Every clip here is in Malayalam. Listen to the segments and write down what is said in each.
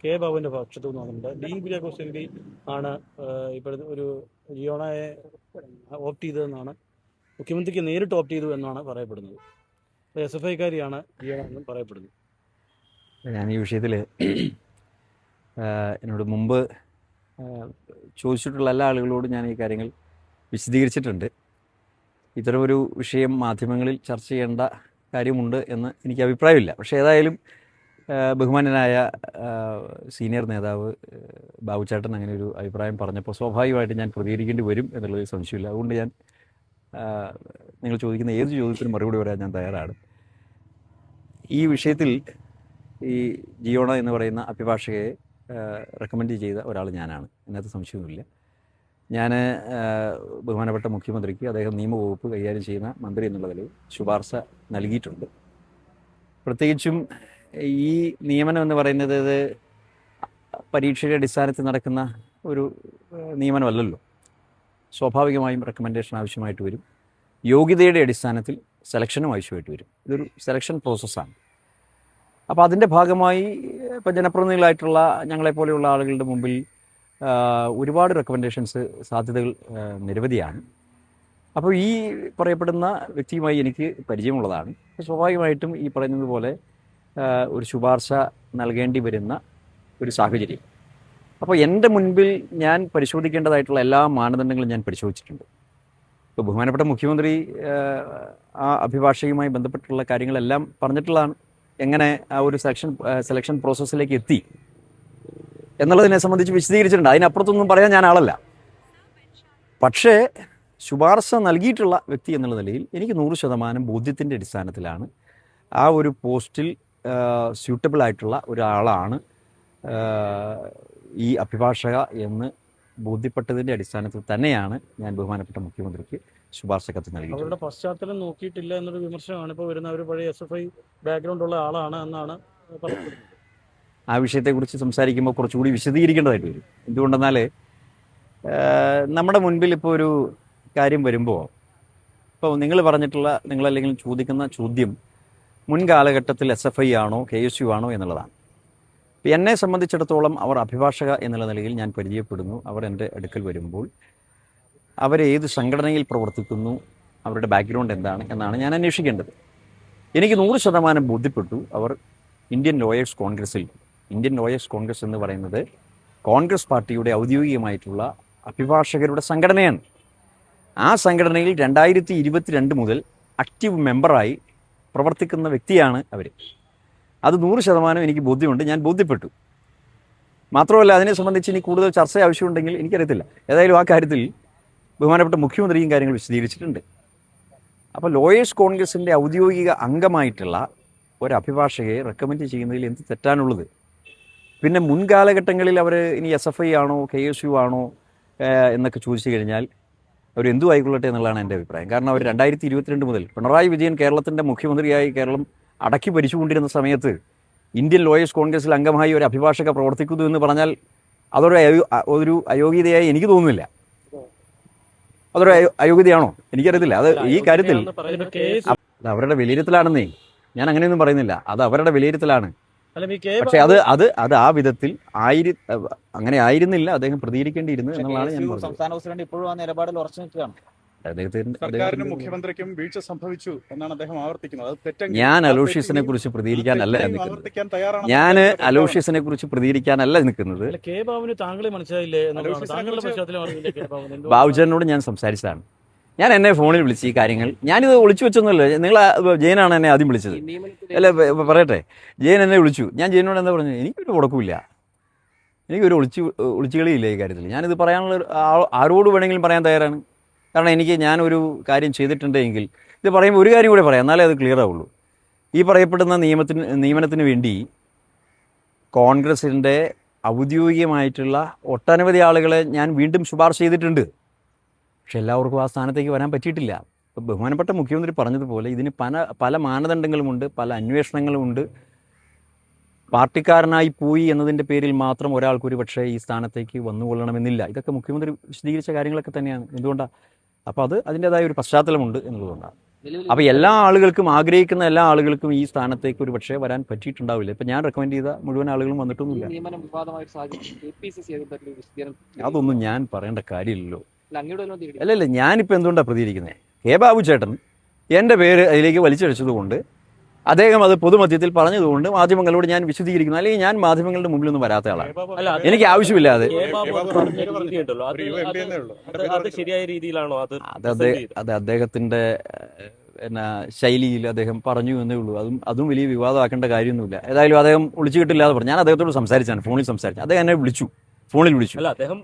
കെ ബാബുവിന്റെ പക്ഷത്തു നിന്ന് വന്നിട്ടുണ്ട്. ഡി കുര്യാക്കോസ് ആണ് ഇപ്പോഴത്തെ ഒരു ജിയോണയെ ഓപ്റ്റ് ചെയ്തതെന്നാണ്, മുഖ്യമന്ത്രിക്ക് നേരിട്ട് ഓപ്റ്റ് ചെയ്തു എന്നാണ് പറയപ്പെടുന്നത്. എസ് എഫ് ഐക്കാരിയാണ് ജിയോണ എന്നും പറയപ്പെടുന്നത്. ഞാൻ ഈ വിഷയത്തിൽ എന്നോട് മുമ്പ് ചോദിച്ചിട്ടുള്ള എല്ലാ ആളുകളോടും ഞാൻ ഈ കാര്യങ്ങൾ വിശദീകരിച്ചിട്ടുണ്ട്. ഇത്തരമൊരു വിഷയം മാധ്യമങ്ങളിൽ ചർച്ച ചെയ്യേണ്ട കാര്യമുണ്ട് എന്ന് എനിക്ക് അഭിപ്രായമില്ല. പക്ഷേ ഏതായാലും ബഹുമാന്യനായ സീനിയർ നേതാവ് ബാബുചേട്ടൻ അങ്ങനെ ഒരു അഭിപ്രായം പറഞ്ഞപ്പോൾ സ്വാഭാവികമായിട്ട് ഞാൻ പ്രതികരിക്കേണ്ടി വരും എന്നുള്ളതിൽ സംശയമില്ല. അതുകൊണ്ട് ഞാൻ നിങ്ങൾ ചോദിക്കുന്ന ഏത് ചോദ്യത്തിനും മറുപടി പറയാൻ ഞാൻ തയ്യാറാണ്. ഈ വിഷയത്തിൽ ഈ ജിയോണ എന്ന് പറയുന്ന അഭിഭാഷകയെ റെക്കമെൻഡ് ചെയ്ത ഒരാൾ ഞാനാണ്, അതിനകത്ത് സംശയമൊന്നുമില്ല. ഞാൻ ബഹുമാനപ്പെട്ട മുഖ്യമന്ത്രിക്ക് അദ്ദേഹം നിയമവകുപ്പ് കൈകാര്യം ചെയ്യുന്ന മന്ത്രി എന്നുള്ള നിലയിൽ ശുപാർശ നൽകിയിട്ടുണ്ട്. പ്രത്യേകിച്ചും ഈ നിയമനം എന്ന് പറയുന്നത് ഇത് പരീക്ഷയുടെ അടിസ്ഥാനത്തിൽ നടക്കുന്ന ഒരു നിയമനമല്ലല്ലോ. സ്വാഭാവികമായും റെക്കമെൻഡേഷൻ ആവശ്യമായിട്ട് വരും. യോഗ്യതയുടെ അടിസ്ഥാനത്തിൽ സെലക്ഷനും ആവശ്യമായിട്ട് വരും. ഇതൊരു സെലക്ഷൻ പ്രോസസ്സാണ്. അപ്പോൾ അതിൻ്റെ ഭാഗമായി ഇപ്പോൾ ജനപ്രതിനിധികളായിട്ടുള്ള ഞങ്ങളെപ്പോലെയുള്ള ആളുകളുടെ മുമ്പിൽ ഒരുപാട് റെക്കമെൻഡേഷൻസ് സാധ്യതകൾ നിരവധിയാണ്. അപ്പോൾ ഈ പറയപ്പെടുന്ന വ്യക്തിയുമായി എനിക്ക് പരിചയമുള്ളതാണ്. സ്വാഭാവികമായിട്ടും ഈ പറയുന്നത് പോലെ ഒരു ശുപാർശ നൽകേണ്ടി വരുന്ന ഒരു സാഹചര്യം. അപ്പോൾ എൻ്റെ മുൻപിൽ ഞാൻ പരിശോധിക്കേണ്ടതായിട്ടുള്ള എല്ലാ മാനദണ്ഡങ്ങളും ഞാൻ പരിശോധിച്ചിട്ടുണ്ട്. ഇപ്പോൾ ബഹുമാനപ്പെട്ട മുഖ്യമന്ത്രി ആ അഭിഭാഷകയുമായി ബന്ധപ്പെട്ടുള്ള കാര്യങ്ങളെല്ലാം പറഞ്ഞിട്ടുള്ളതാണ്. എങ്ങനെ ആ ഒരു സെലക്ഷൻ പ്രോസസ്സിലേക്ക് എത്തി എന്നുള്ളതിനെ സംബന്ധിച്ച് വിശദീകരിച്ചിട്ടുണ്ട്. അതിനപ്പുറത്തൊന്നും പറയാൻ ഞാൻ ആളല്ല. പക്ഷേ ശുപാർശ നൽകിയിട്ടുള്ള വ്യക്തി എന്നുള്ള നിലയിൽ എനിക്ക് 100% ബോധ്യത്തിൻ്റെ അടിസ്ഥാനത്തിലാണ് ആ ഒരു പോസ്റ്റിൽ സ്യൂട്ടബിൾ ആയിട്ടുള്ള ഒരാളാണ് ഈ അഭിഭാഷക എന്ന് ബോധ്യപ്പെട്ടതിൻ്റെ അടിസ്ഥാനത്തിൽ തന്നെയാണ് ഞാൻ ബഹുമാനപ്പെട്ട മുഖ്യമന്ത്രിക്ക് ശുപാർശ കത്ത് നൽകിയത്. അവരുടെ പശ്ചാത്തലം നോക്കിയിട്ടില്ല എന്നൊരു വിമർശനമാണ് ഇപ്പോൾ വരുന്ന. ഒരു പഴയ SFI ബാക്ക്ഗ്രൗണ്ട് ഉള്ള ആളാണ് എന്നാണ് പറയപ്പെടുന്നത്. ആ വിഷയത്തെക്കുറിച്ച് സംസാരിക്കുമ്പോൾ കുറച്ചുകൂടി വിശദീകരിക്കേണ്ടതായിട്ട് വരും. എന്തുകൊണ്ടെന്നാൽ നമ്മുടെ മുൻപിൽ ഇപ്പോൾ ഒരു കാര്യം വരുമ്പോൾ, ഇപ്പോൾ നിങ്ങൾ പറഞ്ഞിട്ടുള്ള, നിങ്ങളല്ലെങ്കിൽ ചോദിക്കുന്ന ചോദ്യം മുൻകാലഘട്ടത്തിൽ SFI ആണോ KSU ആണോ എന്നുള്ളതാണ്. ഇപ്പോൾ എന്നെ സംബന്ധിച്ചിടത്തോളം അവർ അഭിഭാഷക എന്നുള്ള നിലയിൽ ഞാൻ പരിചയപ്പെടുന്നു. അവർ എൻ്റെ അടുക്കൽ വരുമ്പോൾ അവരേത് സംഘടനയിൽ പ്രവർത്തിക്കുന്നു, അവരുടെ ബാക്ക്ഗ്രൗണ്ട് എന്താണ് എന്നാണ് ഞാൻ അന്വേഷിക്കേണ്ടത്. എനിക്ക് 100% ബോധ്യപ്പെട്ടു അവർ ഇന്ത്യൻ ലോയേഴ്സ് കോൺഗ്രസ് എന്ന് പറയുന്നത് കോൺഗ്രസ് പാർട്ടിയുടെ ഔദ്യോഗികമായിട്ടുള്ള അഭിഭാഷകരുടെ സംഘടനയാണ്. ആ സംഘടനയിൽ 2022 മുതൽ ആക്റ്റീവ് മെമ്പറായി പ്രവർത്തിക്കുന്ന വ്യക്തിയാണ് അവർ. അത് 100% എനിക്ക് ബോധ്യമുണ്ട്, ഞാൻ ബോധ്യപ്പെട്ടു. മാത്രമല്ല അതിനെ സംബന്ധിച്ച് ഇനി കൂടുതൽ ചർച്ച ആവശ്യമുണ്ടെങ്കിൽ എനിക്കറിയത്തില്ല. ഏതായാലും ആ കാര്യത്തിൽ ബഹുമാനപ്പെട്ട മുഖ്യമന്ത്രിയും കാര്യങ്ങൾ വിശദീകരിച്ചിട്ടുണ്ട്. അപ്പോൾ ലോയേഴ്സ് കോൺഗ്രസിൻ്റെ ഔദ്യോഗിക അംഗമായിട്ടുള്ള ഒരു അഭിഭാഷകയെ റെക്കമെൻഡ് ചെയ്യുന്നതിൽ എന്ത് തെറ്റാണുള്ളത്? പിന്നെ മുൻകാലഘട്ടങ്ങളിൽ അവർ ഇനി SFI ആണോ KSU ആണോ എന്നൊക്കെ ചോദിച്ചു കഴിഞ്ഞാൽ അവർ എന്തു ആയിക്കൊള്ളട്ടെ എന്നുള്ളതാണ് എൻ്റെ അഭിപ്രായം. കാരണം അവർ 2022 മുതൽ പിണറായി വിജയൻ കേരളത്തിൻ്റെ മുഖ്യമന്ത്രിയായി കേരളം അടക്കി ഭരിച്ചുകൊണ്ടിരുന്ന സമയത്ത് ഇന്ത്യൻ ലോയേഴ്സ് കോൺഗ്രസിൽ അംഗമായി ഒരു അഭിഭാഷക പ്രവർത്തിക്കുന്നു എന്ന് പറഞ്ഞാൽ അതൊരു അയോഗ്യതയായി എനിക്ക് തോന്നുന്നില്ല. അതൊരു അയോഗ്യതയാണോ? എനിക്കറിയത്തില്ല. അത് ഈ കാര്യത്തിൽ അത് അവരുടെ വിലയിരുത്തലാണെന്നേ. ഞാൻ അങ്ങനെയൊന്നും പറയുന്നില്ല. അത് അവരുടെ വിലയിരുത്തലാണ്. പക്ഷെ അത് ആ വിധത്തിൽ അങ്ങനെ ആയിരുന്നില്ല അദ്ദേഹം പ്രതികരിക്കേണ്ടിയിരുന്നു എന്നുള്ളതാണ് ഞാൻ പറഞ്ഞത്. സംസ്ഥാന പ്രസിഡന്റ് ഇപ്പോഴും ആ നിലപാടിൽ ഉറച്ചു നിൽക്കുകയാണ്. സർക്കാരിനും മുഖ്യമന്ത്രിക്കും വീഴ്ച സംഭവിച്ചു എന്നാണ് അദ്ദേഹം ആവർത്തിക്കുന്നത്. ഞാൻ അലോഷ്യസിനെ കുറിച്ച് പ്രതികരിക്കാനല്ല നിൽക്കുന്നത്. ബാബുചേട്ടനോട് ഞാൻ സംസാരിച്ചതാണ്. ഞാൻ എന്നെ ഫോണിൽ വിളിച്ച് ഈ കാര്യങ്ങൾ, ഞാനിത് ഒളിച്ചു വെച്ചൊന്നുമല്ല. നിങ്ങൾ ജയനാണ് എന്നെ ആദ്യം വിളിച്ചത്. അല്ല പറയട്ടെ, ജയൻ എന്നെ വിളിച്ചു. ഞാൻ ജയനോട് എന്താ പറഞ്ഞത്? എനിക്കൊരു മുടക്കമില്ല, എനിക്കൊരു ഒളിച്ചുകളിയില്ല ഈ കാര്യത്തിൽ. ഞാനിത് പറയാനുള്ള ആരോട് വേണമെങ്കിലും പറയാൻ തയ്യാറാണ്. കാരണം ഞാനൊരു കാര്യം ചെയ്തിട്ടുണ്ടെങ്കിൽ ഇത് പറയുമ്പോൾ ഒരു കാര്യം കൂടെ പറയാം, എന്നാലേ അത് ക്ലിയർ ആവുള്ളൂ. ഈ പറയപ്പെടുന്ന നിയമനത്തിന് വേണ്ടി കോൺഗ്രസിൻ്റെ ഔദ്യോഗികമായിട്ടുള്ള ഒട്ടനവധി ആളുകളെ ഞാൻ വീണ്ടും ശുപാർശ ചെയ്തിട്ടുണ്ട്. പക്ഷെ എല്ലാവർക്കും ആ സ്ഥാനത്തേക്ക് വരാൻ പറ്റിയിട്ടില്ല. ഇപ്പോൾ ബഹുമാനപ്പെട്ട മുഖ്യമന്ത്രി പറഞ്ഞതുപോലെ ഇതിന് പല മാനദണ്ഡങ്ങളുമുണ്ട്, പല അന്വേഷണങ്ങളുമുണ്ട്. പാർട്ടിക്കാരനായി പോയി എന്നതിൻ്റെ പേരിൽ മാത്രം ഒരാൾക്കൊരു പക്ഷേ ഈ സ്ഥാനത്തേക്ക് വന്നുകൊള്ളണമെന്നില്ല. ഇതൊക്കെ മുഖ്യമന്ത്രി വിശദീകരിച്ച കാര്യങ്ങളൊക്കെ തന്നെയാണ്. എന്തുകൊണ്ടാണ്? അപ്പോൾ അതിൻ്റേതായ ഒരു പശ്ചാത്തലമുണ്ട് എന്നുള്ളതുകൊണ്ടാണ്. അപ്പോൾ എല്ലാ ആളുകൾക്കും ആഗ്രഹിക്കുന്ന എല്ലാ ആളുകൾക്കും ഈ സ്ഥാനത്തേക്ക് ഒരു പക്ഷേ വരാൻ പറ്റിയിട്ടുണ്ടാവില്ല. ഇപ്പം ഞാൻ റെക്കമെൻഡ് ചെയ്ത മുഴുവൻ ആളുകളും വന്നിട്ടൊന്നുമില്ല. നിയമനം വിവാദമായ ഒരു സാഹചര്യം KPCC അതിനെപ്പറ്റി ഒരു വിശദീകരണം അതൊന്നും ഞാൻ പറയേണ്ട കാര്യമില്ലല്ലോ. അങ്ങയുടെ വല്ലതും തേടി? അല്ലല്ല, ഞാനിപ്പോൾ എന്തുകൊണ്ടാണ് പ്രതികരിക്കുന്നത്? കെ ബാബു ചേട്ടൻ എൻ്റെ പേര് അതിലേക്ക് വലിച്ചടിച്ചതുകൊണ്ട്, അദ്ദേഹം അത് പൊതുമധ്യത്തിൽ പറഞ്ഞതുകൊണ്ട് മാധ്യമങ്ങളോട് ഞാൻ വിശദീകരിക്കുന്നു. അല്ലെങ്കിൽ ഞാൻ മാധ്യമങ്ങളുടെ മുമ്പിലൊന്നും വരാത്ത ആളാണ്. അല്ല, എനിക്ക് ആവശ്യമില്ലാതെ അത് ശരിയായ രീതിയിലാണോ അത് അദ്ദേഹത്തിൻ്റെ ശൈലിയിൽ അദ്ദേഹം പറഞ്ഞു എന്നേ ഉള്ളൂ. അതും വലിയ വിവാദമാക്കേണ്ട കാര്യമൊന്നുമില്ല. ഏതായാലും അദ്ദേഹം വിളിച്ചു കിട്ടില്ലാതെ പറഞ്ഞു. ഞാൻ അദ്ദേഹത്തോട് സംസാരിച്ചാണ്, ഫോണിൽ സംസാരിച്ചു. അദ്ദേഹം എന്നെ വിളിച്ചു, ഫോണിൽ വിളിച്ചു. അല്ല, അദ്ദേഹം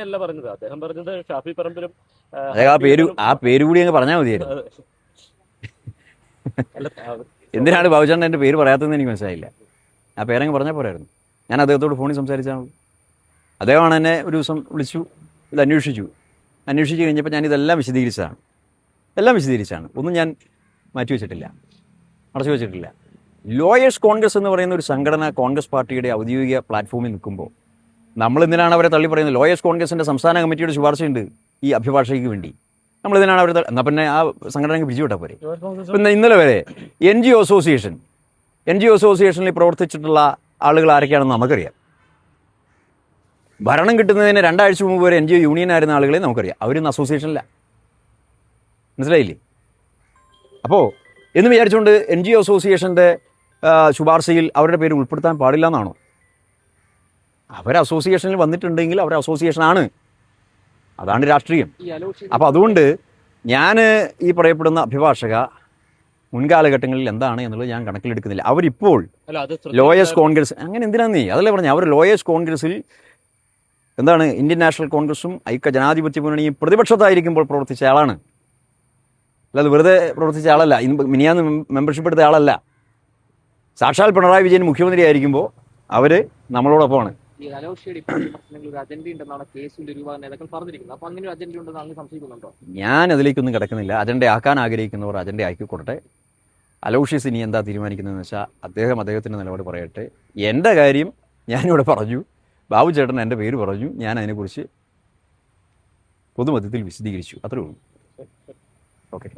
അല്ല പറഞ്ഞത്. അദ്ദേഹം പറഞ്ഞത് ഷാഫി പറമ്പിലും അദ്ദേഹം ആ പേര് കൂടി അങ്ങ് പറഞ്ഞാൽ മതിയായിരുന്നു. എന്തിനാണ് ബാബുചേട്ടൻ എൻ്റെ പേര് പറയാത്തതെന്ന് എനിക്ക് മനസ്സിലായില്ല. ആ പേരങ്ങ് പറഞ്ഞാൽ പോരായിരുന്നു. ഞാൻ അദ്ദേഹത്തോട് ഫോണിൽ സംസാരിച്ചാണ്. അദ്ദേഹമാണ് എന്നെ ഒരു ദിവസം വിളിച്ചു, ഇത് അന്വേഷിച്ച് കഴിഞ്ഞപ്പോൾ ഞാൻ ഇതെല്ലാം വിശദീകരിച്ചതാണ്. ഒന്നും ഞാൻ മാറ്റി വെച്ചിട്ടില്ല, അടച്ചു വെച്ചിട്ടില്ല. ലോയേഴ്സ് കോൺഗ്രസ് എന്ന് പറയുന്ന ഒരു സംഘടന കോൺഗ്രസ് പാർട്ടിയുടെ ഔദ്യോഗിക പ്ലാറ്റ്ഫോമിൽ നിൽക്കുമ്പോൾ നമ്മൾ എന്തിനാണ് അവരെ തള്ളി പറയുന്നത്? ലോയേഴ്സ് കോൺഗ്രസിൻ്റെ സംസ്ഥാന കമ്മിറ്റിയുടെ ശുപാർശയുണ്ട് ഈ അഭിഭാഷകയ്ക്ക് വേണ്ടി. നമ്മളെന്തിനാണ് അവരെ എന്നാൽ പിന്നെ ആ സംഘടനയ്ക്ക് പിരിച്ചുവിട്ടാൽ പോരെ? പിന്നെ ഇന്നലെ വരെ NGO അസോസിയേഷനിൽ പ്രവർത്തിച്ചിട്ടുള്ള ആളുകൾ ആരൊക്കെയാണെന്ന് നമുക്കറിയാം. ഭരണം കിട്ടുന്നതിന് 2 ആഴ്ച മുമ്പ് വരെ NGO യൂണിയനായിരുന്ന ആളുകളെ നമുക്കറിയാം. അവരൊന്നും അസോസിയേഷനില്ല. മനസ്സിലായില്ലേ? അപ്പോൾ എന്ന് വിചാരിച്ചുകൊണ്ട് NGO അസോസിയേഷൻ്റെ ശുപാർശയിൽ അവരുടെ പേര് ഉൾപ്പെടുത്താൻ പാടില്ല എന്നാണോ? അവർ അസോസിയേഷനിൽ വന്നിട്ടുണ്ടെങ്കിൽ അവർ അസോസിയേഷനാണ്. അതാണ് രാഷ്ട്രീയം. അപ്പോൾ അതുകൊണ്ട് ഞാൻ ഈ പറയപ്പെടുന്ന അഭിഭാഷക മുൻകാലഘട്ടങ്ങളിൽ എന്താണ് എന്നുള്ളത് ഞാൻ കണക്കിലെടുക്കുന്നില്ല. അവരിപ്പോൾ ലോയേഴ്സ് കോൺഗ്രസ് അങ്ങനെ എന്തിനാന്ന് അതല്ലേ പറഞ്ഞത്? അവർ ലോയേഴ്സ് കോൺഗ്രസിൽ എന്താണ് ഇന്ത്യൻ നാഷണൽ കോൺഗ്രസും ഐക്യ ജനാധിപത്യ മുന്നണിയും പ്രതിപക്ഷത്തായിരിക്കുമ്പോൾ പ്രവർത്തിച്ച ആളാണ്. അല്ലാതെ വെറുതെ പ്രവർത്തിച്ച ആളല്ല. മിനിയാന്ന് മെമ്പർഷിപ്പ് എടുത്ത ആളല്ല. സാക്ഷാൽ പിണറായി വിജയൻ മുഖ്യമന്ത്രി ആയിരിക്കുമ്പോൾ അവർ നമ്മളോടൊപ്പമാണ്. ഈ അലോഷ്യയുടെ പ്രശ്നങ്ങൾ ഒരു അജണ്ട ഉണ്ടെന്നാണ് കേസിന്റെ ഒരു വിഭാഗം നേതാക്കൾ പറഞ്ഞിരിക്കുന്നത്. അപ്പോൾ അങ്ങനെ ഒരു അജണ്ട ഉണ്ടെന്ന് അങ്ങ് സംശയിക്കുന്നുണ്ടോ? ഞാൻ അതിലേക്കൊന്നും കിടക്കുന്നില്ല. അജണ്ട ആക്കാൻ ആഗ്രഹിക്കുന്നവർ അജണ്ട ആക്കിക്കൊള്ളട്ടെ. അലോഷ്യസ് ഇനി എന്താ തീരുമാനിക്കുന്നതെന്ന് വെച്ചാൽ അദ്ദേഹത്തിൻ്റെ നിലപാട് പറയട്ടെ. എൻ്റെ കാര്യം ഞാനിവിടെ പറഞ്ഞു, ബാബു ചേട്ടൻ എൻ്റെ പേര് പറഞ്ഞു, ഞാൻ അതിനെക്കുറിച്ച് പൊതുമധ്യത്തിൽ വിശദീകരിച്ചു. അത്രേ ഉള്ളൂ. ഓക്കെ.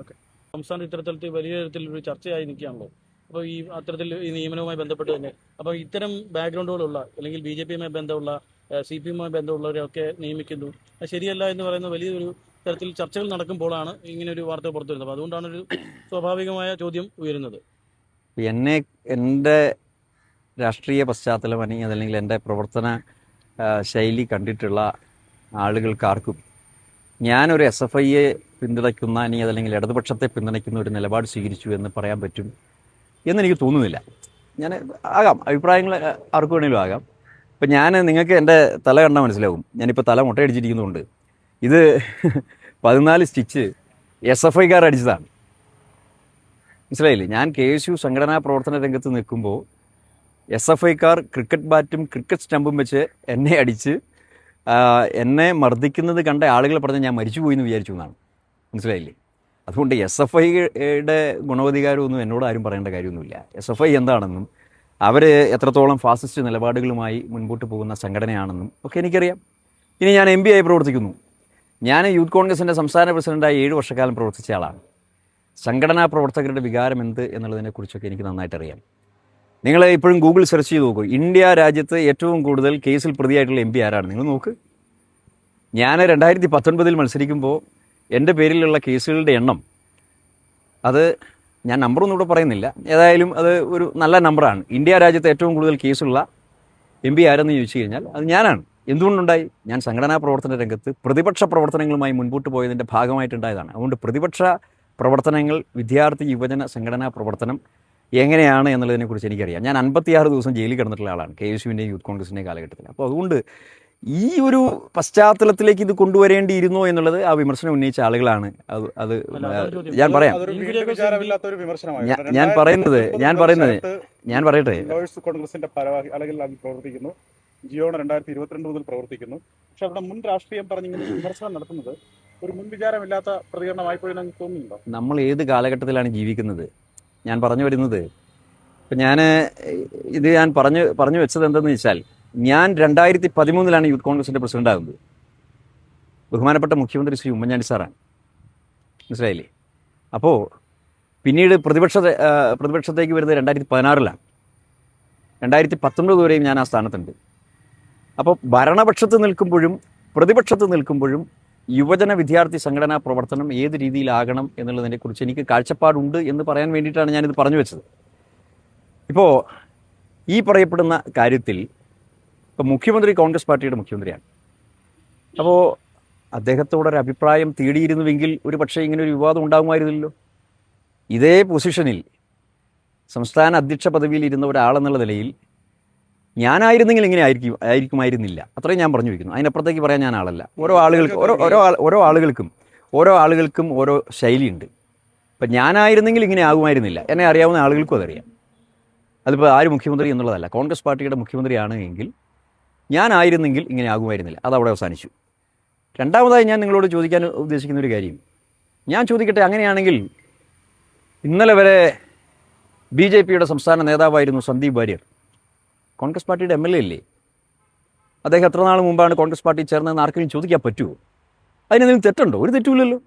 സംസ്ഥാനം ഇത്തരത്തിൽ വലിയ തരത്തിലൊരു ചർച്ചയായി നിൽക്കുകയാണല്ലോ. അപ്പോൾ ഈ അത്തരത്തിൽ ഈ നിയമനവുമായി ബന്ധപ്പെട്ട് തന്നെ അപ്പോൾ ഇത്തരം ബാക്ക്ഗ്രൗണ്ടുകളുള്ള അല്ലെങ്കിൽ BJPയുമായി ബന്ധമുള്ള CPMയുമായി ബന്ധമുള്ളവരെയൊക്കെ നിയമിക്കുന്നു, അത് ശരിയല്ല എന്ന് പറയുന്ന വലിയൊരു തരത്തിൽ ചർച്ചകൾ നടക്കുമ്പോഴാണ് ഇങ്ങനെ ഒരു വാർത്ത പുറത്തു വരുന്നത്. അപ്പോൾ അതുകൊണ്ടാണ് ഒരു സ്വാഭാവികമായ ചോദ്യം ഉയരുന്നത്. എൻ്റെ രാഷ്ട്രീയ പശ്ചാത്തലം അല്ലെങ്കിൽ എൻ്റെ പ്രവർത്തന ശൈലി കണ്ടിട്ടുള്ള ആളുകൾക്കാർക്കും ഞാനൊരു SFIയെ പിന്തുണയ്ക്കുന്ന അല്ലെങ്കിൽ ഇടതുപക്ഷത്തെ പിന്തുണയ്ക്കുന്ന ഒരു നിലപാട് സ്വീകരിച്ചു എന്ന് പറയാൻ പറ്റും എന്നെനിക്ക് തോന്നുന്നില്ല. ഞാൻ അഭിപ്രായങ്ങൾ ആർക്കു വേണമെങ്കിലും ആകാം. ഇപ്പം നിങ്ങൾക്ക് എൻ്റെ തല കണ്ടാൽ മനസ്സിലാവും. ഞാനിപ്പോൾ തല മുട്ടയടിച്ചിരിക്കുന്നുണ്ട്. ഇത് 14 സ്റ്റിച്ച് SFIക്കാർ അടിച്ചതാണ്. മനസ്സിലായില്ലേ? ഞാൻ KSU സംഘടനാ പ്രവർത്തന രംഗത്ത് നിൽക്കുമ്പോൾ SFIക്കാർ ക്രിക്കറ്റ് ബാറ്റും ക്രിക്കറ്റ് സ്റ്റമ്പും വെച്ച് എന്നെ അടിച്ച് എന്നെ മർദ്ദിക്കുന്നത് കണ്ട ആളുകൾ പറഞ്ഞ് ഞാൻ മരിച്ചുപോയി എന്ന് വിചാരിച്ചു എന്നാണ്. മനസ്സിലായില്ലേ? അതുകൊണ്ട് SFIയുടെ ഗുണവധികാരമൊന്നും എന്നോട് ആരും പറയേണ്ട കാര്യമൊന്നുമില്ല. SFI എന്താണെന്നും അവർ എത്രത്തോളം ഫാസിസ്റ്റ് നിലപാടുകളുമായി മുൻപോട്ട് പോകുന്ന സംഘടനയാണെന്നും ഒക്കെ എനിക്കറിയാം. ഇനി ഞാൻ MP ആയി പ്രവർത്തിക്കുന്നു. ഞാൻ യൂത്ത് കോൺഗ്രസിൻ്റെ സംസ്ഥാന പ്രസിഡൻ്റായി 7 വർഷക്കാലം പ്രവർത്തിച്ച ആളാണ്. സംഘടനാ പ്രവർത്തകരുടെ വികാരം എന്ത് എന്നുള്ളതിനെക്കുറിച്ചൊക്കെ എനിക്ക് നന്നായിട്ടറിയാം. നിങ്ങൾ ഇപ്പോഴും ഗൂഗിൾ സെർച്ച് ചെയ്ത് നോക്കൂ. ഇന്ത്യ രാജ്യത്ത് ഏറ്റവും കൂടുതൽ കേസിൽ പ്രതിയായിട്ടുള്ള MP ആരാണ്? നിങ്ങൾ നോക്ക്. ഞാൻ 2019 മത്സരിക്കുമ്പോൾ എൻ്റെ പേരിലുള്ള കേസുകളുടെ എണ്ണം, അത് ഞാൻ നമ്പറൊന്നും ഇവിടെ പറയുന്നില്ല, ഏതായാലും അത് ഒരു നല്ല നമ്പറാണ്. ഇന്ത്യ രാജ്യത്ത് ഏറ്റവും കൂടുതൽ കേസുള്ള MP ആരെന്ന് ചോദിച്ചു കഴിഞ്ഞാൽ അത് ഞാനാണ്. എന്തുകൊണ്ടുണ്ടായി? ഞാൻ സംഘടനാ പ്രവർത്തന രംഗത്ത് പ്രതിപക്ഷ പ്രവർത്തനങ്ങളുമായി മുൻപോട്ട് പോയതിൻ്റെ ഭാഗമായിട്ടുണ്ടായതാണ്. അതുകൊണ്ട് പ്രതിപക്ഷ പ്രവർത്തനങ്ങൾ, വിദ്യാർത്ഥി യുവജന സംഘടനാ പ്രവർത്തനം എങ്ങനെയാണ് എന്നുള്ളതിനെക്കുറിച്ച് എനിക്കറിയാം. ഞാൻ 56 ദിവസം ജയിലിൽ കിടന്നിട്ടുള്ള ആളാണ് KSUവിൻ്റെയും യൂത്ത് കോൺഗ്രസിൻ്റെയും കാലഘട്ടത്തിൽ. അപ്പോൾ അതുകൊണ്ട് ഈ ഒരു പശ്ചാത്തലത്തിലേക്ക് ഇത് കൊണ്ടുവരേണ്ടിയിരുന്നോ എന്നുള്ളത് ആ വിമർശനം ഉന്നയിച്ച ആളുകളാണ്. അത് ഞാൻ പറയാം. ഞാൻ പറയട്ടെ. ലോയേഴ്സ് കോൺഗ്രസിന്റെ പരമാവധി അല്ലെങ്കിൽ അതിൽ പ്രവർത്തിക്കുന്നു. ജിയോണ 2022 മുതൽ പ്രവർത്തിക്കുന്നു. പക്ഷെ അവിടെ മുൻ രാഷ്ട്രീയം പറഞ്ഞിങ്ങനെ വിമർശനം നടത്തുന്നത് ഒരു മുൻവിചാരമില്ലാത്ത പ്രതികരണമായിപ്പോയി നമുക്ക് തോന്നുന്നുണ്ടോ? നമ്മൾ ഏത് കാലഘട്ടത്തിലാണ് ജീവിക്കുന്നത്? ഞാൻ പറഞ്ഞു വരുന്നത്, ഇപ്പം ഞാൻ പറഞ്ഞു വെച്ചത് എന്തെന്ന് വെച്ചാൽ, ഞാൻ 2013 യൂത്ത് കോൺഗ്രസിൻ്റെ പ്രസിഡന്റ് ആകുന്നത്. ബഹുമാനപ്പെട്ട മുഖ്യമന്ത്രി ശ്രീ ഉമ്മൻചാണ്ടി സാറാണ്. മനസ്സിലായില്ലേ? അപ്പോൾ പിന്നീട് പ്രതിപക്ഷത്തേക്ക് വരുന്നത് 2016-ലാണ്. 2019 വരെയും ഞാൻ ആ സ്ഥാനത്തുണ്ട്. അപ്പോൾ ഭരണപക്ഷത്ത് നിൽക്കുമ്പോഴും പ്രതിപക്ഷത്ത് നിൽക്കുമ്പോഴും യുവജന വിദ്യാർത്ഥി സംഘടനാ പ്രവർത്തനം ഏത് രീതിയിലാകണം എന്നുള്ളതിനെക്കുറിച്ച് എനിക്ക് കാഴ്ചപ്പാടുണ്ട് എന്ന് പറയാൻ വേണ്ടിയിട്ടാണ് ഞാനിത് പറഞ്ഞു വെച്ചത്. ഇപ്പോൾ ഈ പറയപ്പെടുന്ന കാര്യത്തിൽ ഇപ്പോൾ മുഖ്യമന്ത്രി കോൺഗ്രസ് പാർട്ടിയുടെ മുഖ്യമന്ത്രിയാണ്. അപ്പോൾ അദ്ദേഹത്തോടൊരു അഭിപ്രായം തേടിയിരുന്നുവെങ്കിൽ ഒരു പക്ഷേ ഇങ്ങനെ ഒരു വിവാദം ഉണ്ടാകുമായിരുന്നില്ലല്ലോ. ഇതേ പൊസിഷനിൽ സംസ്ഥാന അധ്യക്ഷ പദവിയിൽ ഇരുന്ന ഒരാളെന്നുള്ള നിലയിൽ ഞാനായിരുന്നെങ്കിൽ ഇങ്ങനെ ആയിരിക്കുമായിരുന്നില്ല. അത്രയും ഞാൻ പറഞ്ഞു വയ്ക്കുന്നു. അതിനപ്പുറത്തേക്ക് പറയാൻ ഞാൻ ആളല്ല. ഓരോ ആളുകൾക്കും ഓരോ ശൈലിയുണ്ട്. ഇപ്പം ഞാനായിരുന്നെങ്കിൽ ഇങ്ങനെ ആകുമായിരുന്നില്ല. എന്നെ അറിയാവുന്ന ആളുകൾക്കും അതറിയാം. അതിപ്പോൾ ആര് മുഖ്യമന്ത്രി എന്നുള്ളതല്ല. കോൺഗ്രസ് പാർട്ടിയുടെ മുഖ്യമന്ത്രിയാണ് എങ്കിൽ ഞാനായിരുന്നെങ്കിൽ ഇങ്ങനെ ആകുമായിരുന്നില്ല. അതവിടെ അവസാനിച്ചു. രണ്ടാമതായി ഞാൻ നിങ്ങളോട് ചോദിക്കാൻ ഉദ്ദേശിക്കുന്ന ഒരു കാര്യം, ഞാൻ ചോദിക്കട്ടെ, അങ്ങനെയാണെങ്കിൽ ഇന്നലെ വരെ BJPയുടെ സംസ്ഥാന നേതാവായിരുന്നു സന്ദീപ് വാര്യർ. കോൺഗ്രസ് പാർട്ടിയുടെ MLA അല്ലേ? അദ്ദേഹം എത്ര നാൾ മുമ്പാണ് കോൺഗ്രസ് പാർട്ടി ചേർന്നതെന്ന് ആർക്കെങ്കിലും ചോദിക്കാൻ പറ്റുമോ? അതിനെന്തെങ്കിലും തെറ്റുണ്ടോ? ഒരു തെറ്റുമില്ലല്ലോ.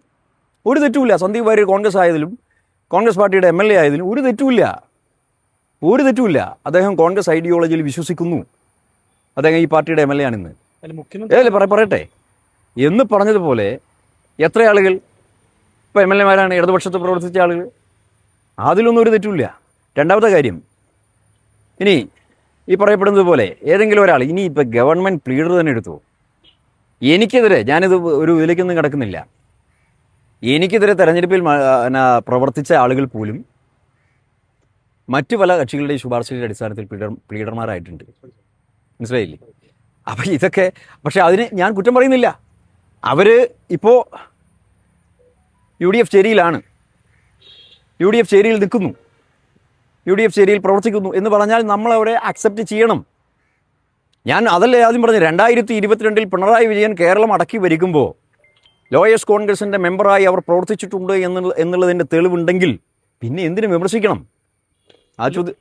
ഒരു തെറ്റുമില്ല. സന്ദീപ് വാര്യർ കോൺഗ്രസ് ആയതിലും കോൺഗ്രസ് പാർട്ടിയുടെ MLA ആയതിലും ഒരു തെറ്റുമില്ല. അദ്ദേഹം കോൺഗ്രസ് ഐഡിയോളജിയിൽ വിശ്വസിക്കുന്നു. അദ്ദേഹം ഈ പാർട്ടിയുടെ MLA ആണിന്ന്. അല്ലേ പറയട്ടെ എന്ന് പറഞ്ഞതുപോലെ എത്ര ആളുകൾ ഇപ്പോൾ MLA-മാരാണ് ഇടതുപക്ഷത്ത് പ്രവർത്തിച്ച ആളുകൾ. അതിലൊന്നും ഒരു തെറ്റുമില്ല. രണ്ടാമത്തെ കാര്യം, ഇനി ഈ പറയപ്പെടുന്നത് പോലെ ഏതെങ്കിലും ഒരാൾ, ഇനി ഇപ്പോൾ ഗവൺമെൻറ് ലീഡർ തന്നെ എടുത്തു, എനിക്കെതിരെ, ഞാനിത് ഒരു ഇതിലേക്കൊന്നും കിടക്കുന്നില്ല, എനിക്കെതിരെ തെരഞ്ഞെടുപ്പിൽ പ്രവർത്തിച്ച ആളുകൾ പോലും മറ്റു പല കക്ഷികളുടെയും ശുപാർശയുടെ അടിസ്ഥാനത്തിൽ ലീഡർമാരായിട്ടുണ്ട്. മനസ്സിലായില്ലേ? അപ്പം ഇതൊക്കെ, പക്ഷെ അതിന് ഞാൻ കുറ്റം പറയുന്നില്ല. അവർ ഇപ്പോൾ UDF ചേരിയിലാണ്, UDF ചേരിയിൽ നിൽക്കുന്നു, UDF ചേരിയിൽ പ്രവർത്തിക്കുന്നു എന്ന് പറഞ്ഞാൽ നമ്മളവരെ അക്സെപ്റ്റ് ചെയ്യണം. ഞാൻ അതല്ലേ ആദ്യം പറഞ്ഞു, 2022 പിണറായി വിജയൻ കേരളം അടക്കി ഭരിക്കുമ്പോൾ ലോയേഴ്സ് കോൺഗ്രസിൻ്റെ മെമ്പറായി അവർ പ്രവർത്തിച്ചിട്ടുണ്ട് എന്നുള്ളതിൻ്റെ തെളിവുണ്ടെങ്കിൽ പിന്നെ എന്തിനു വിമർശിക്കണം? ആ ചോദ്യം